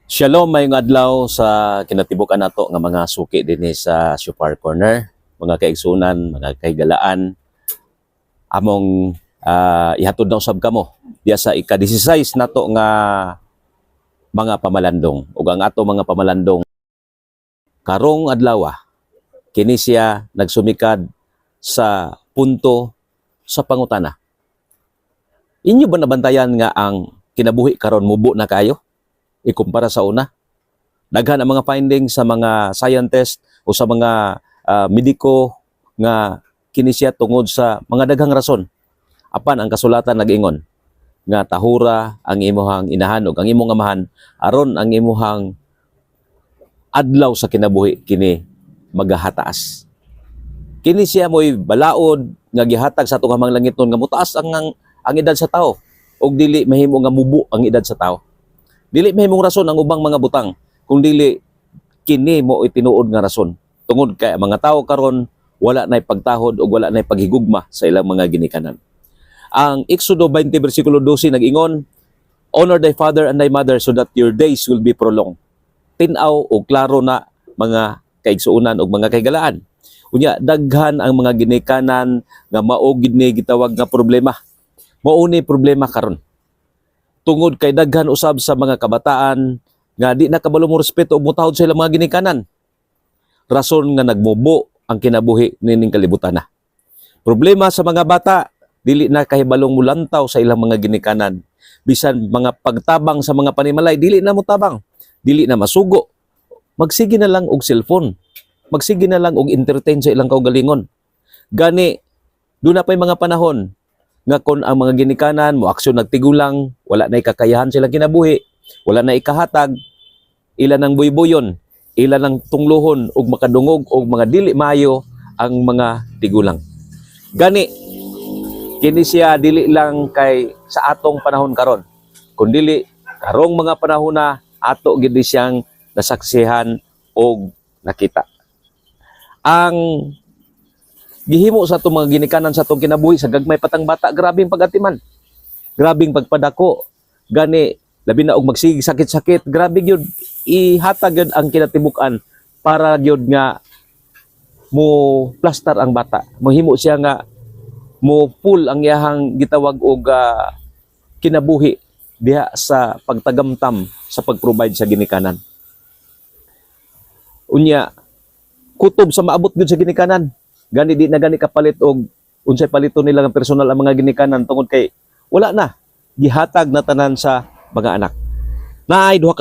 Shalom, mayong adlaw sa kinatibukan nato nga mga suki dinhi sa Supar Corner, mga kaigsunan, mga kaigalaan. Among ihatod na usab kamo diya sa ika-16 nato nga mga pamalandong. Ug ang ato mga pamalandong karong adlaw kini siya nagsumikad sa punto sa pangutana. Inyo ba nabantayan nga ang kinabuhi karon mubo na kayo ikumpara sa una? Daghan ang mga findings sa mga scientist o sa mga mediko nga kini siya tungod sa mga daghang rason. Apan ang kasulatan nag-ingon nga tahura ang imuhang inahan ug ang imong amahan aron ang imuhang adlaw sa kinabuhi kini magahataas. Kini siya mo'y balaod nga gihatag sa atong hamang langiton nga mutaas ang edad sa tao ug dili mahimo nga mubo ang edad sa tao. Dili mahimong rason ang ubang mga butang kung dili kini mo itinuod nga rason. Tungod kay mga tao karon wala nay pagtahod o wala nay paghigugma sa ilang mga ginikanan. Ang Exodo 20 bersikulo 12 nag-ingon, "Honor thy father and thy mother so that your days will be prolonged." Tin-aw o klaro na mga kaigsuunan o mga kaigalaan. Unya daghan ang mga ginikanan nga mao gid ni gitawag nga problema. Mao ni problema karon. Tungod kay daghan usab sa mga kabataan nga di na kabalo mo respeto o mutahod sa ilang mga ginikanan. Rason nga nagmubo ang kinabuhi nining kalibutan na. Problema sa mga bata, dili na kahibalong mulantaw sa ilang mga ginikanan. Bisan mga pagtabang sa mga panimalay, dili na mutabang, dili na masugo. Magsige na lang og cellphone. Magsige na lang og entertain sa ilang kaugalingon. Gani, doon na pa'y mga panahon nga kung ang mga ginikanan mo aksyon nagtigulang, wala na kakayahan silang kinabuhi, wala na ikahatag, ilan ang buybuyon, ilan ang tunglohon ug makadungog og mga dili maayo ang mga tigulang. Gani kini siya dili lang kay sa atong panahon karon, kundi karong mga panahon na ato gid siyang nasaksihan og nakita. Ang gihimo sa itong mga ginikanan sa itong kinabuhi sa gagmay patang bata, grabing pagatiman, grabing pagpadako, gani labi na og magsige sakit-sakit, grabe gyud ihatag gyud ang kinatibukan para gyud nga mo plaster ang bata, mahimo siya nga mo pull ang iyahang gitawag og kinabuhi diha sa pagtagamtam sa pag-provide sa ginikanan. Unya kutob sa maabot gyud sa ginikanan, gani di na gani kapalit og unsay palito nila nga personal ang mga ginikanan tungod kay wala na gihatag na tanan sa mga anak. Naay duha